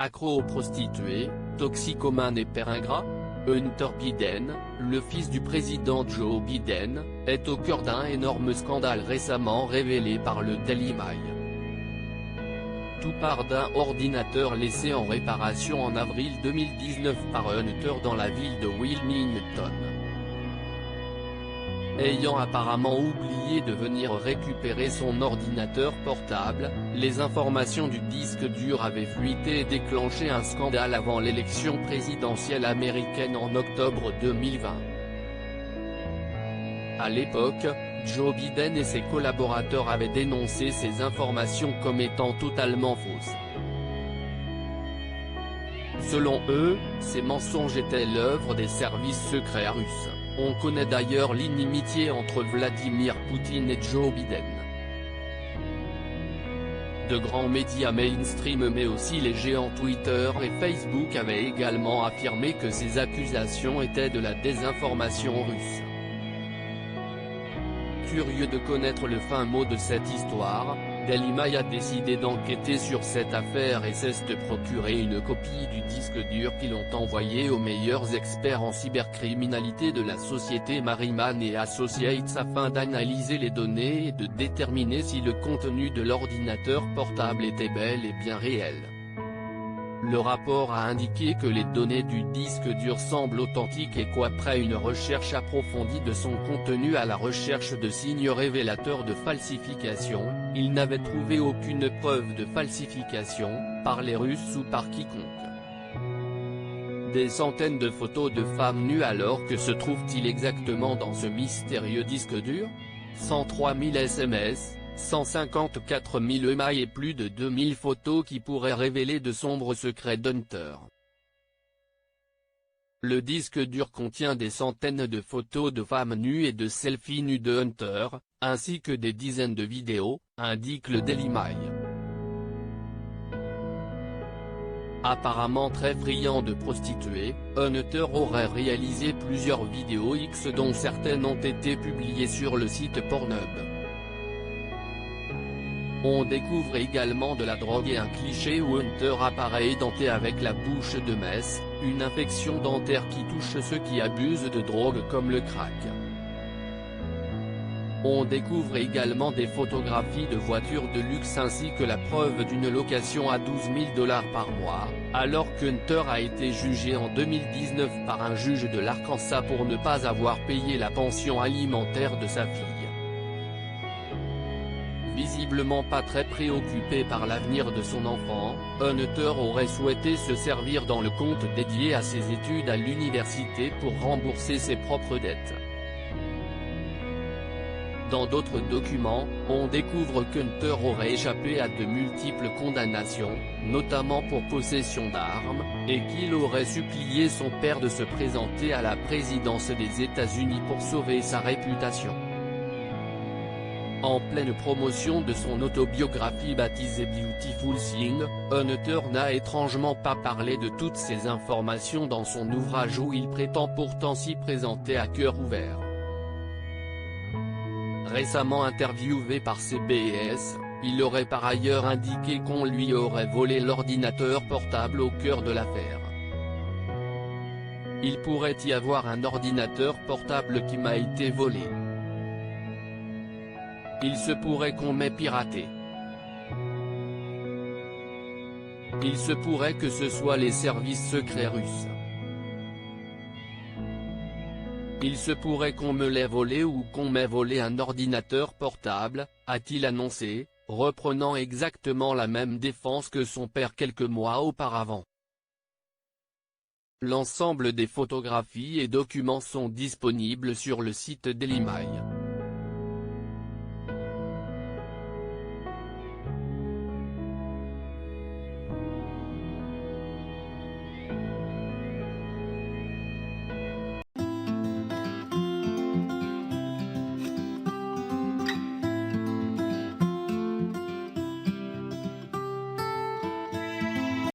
Accro aux prostituées, toxicomane et père ingrat, Hunter Biden, le fils du président Joe Biden, est au cœur d'un énorme scandale récemment révélé par le Daily Mail. Tout part d'un ordinateur laissé en réparation en avril 2019 par Hunter dans la ville de Wilmington. Ayant apparemment oublié de venir récupérer son ordinateur portable, les informations du disque dur avaient fuité et déclenché un scandale avant l'élection présidentielle américaine en octobre 2020. À l'époque, Joe Biden et ses collaborateurs avaient dénoncé ces informations comme étant totalement fausses. Selon eux, ces mensonges étaient l'œuvre des services secrets russes. On connaît d'ailleurs l'inimitié entre Vladimir Poutine et Joe Biden. De grands médias mainstream mais aussi les géants Twitter et Facebook avaient également affirmé que ces accusations étaient de la désinformation russe. Curieux de connaître le fin mot de cette histoire, Daily Mail a décidé d'enquêter sur cette affaire et s'est procuré une copie du disque dur qu'ils ont envoyé aux meilleurs experts en cybercriminalité de la société Merriman & Associates afin d'analyser les données et de déterminer si le contenu de l'ordinateur portable était bel et bien réel. Le rapport a indiqué que les données du disque dur semblent authentiques et qu'après une recherche approfondie de son contenu à la recherche de signes révélateurs de falsification, ils n'avaient trouvé aucune preuve de falsification, par les Russes ou par quiconque. Des centaines de photos de femmes nues. Alors que se trouve-t-il exactement dans ce mystérieux disque dur? 103 000 SMS, 154 000 emails et plus de 2000 photos qui pourraient révéler de sombres secrets d'Hunter. Le disque dur contient des centaines de photos de femmes nues et de selfies nues de Hunter, ainsi que des dizaines de vidéos, indique le Daily Mail. Apparemment très friand de prostituées, Hunter aurait réalisé plusieurs vidéos X dont certaines ont été publiées sur le site Pornhub. On découvre également de la drogue et un cliché où Hunter apparaît édenté avec la bouche de Mess, une infection dentaire qui touche ceux qui abusent de drogue comme le crack. On découvre également des photographies de voitures de luxe ainsi que la preuve d'une location à $12 000 par mois, alors qu'Hunter a été jugé en 2019 par un juge de l'Arkansas pour ne pas avoir payé la pension alimentaire de sa fille. Visiblement pas très préoccupé par l'avenir de son enfant, Hunter aurait souhaité se servir dans le compte dédié à ses études à l'université pour rembourser ses propres dettes. Dans d'autres documents, on découvre qu'Hunter aurait échappé à de multiples condamnations, notamment pour possession d'armes, et qu'il aurait supplié son père de se présenter à la présidence des États-Unis pour sauver sa réputation. En pleine promotion de son autobiographie baptisée Beautiful Thing, Hunter n'a étrangement pas parlé de toutes ces informations dans son ouvrage où il prétend pourtant s'y présenter à cœur ouvert. Récemment interviewé par CBS, il aurait par ailleurs indiqué qu'on lui aurait volé l'ordinateur portable au cœur de l'affaire. Il pourrait y avoir un ordinateur portable qui m'a été volé. Il se pourrait qu'on m'ait piraté. Il se pourrait que ce soit les services secrets russes. Il se pourrait qu'on me l'ait volé ou qu'on m'ait volé un ordinateur portable, a-t-il annoncé, reprenant exactement la même défense que son père quelques mois auparavant. L'ensemble des photographies et documents sont disponibles sur le site Daily Mail.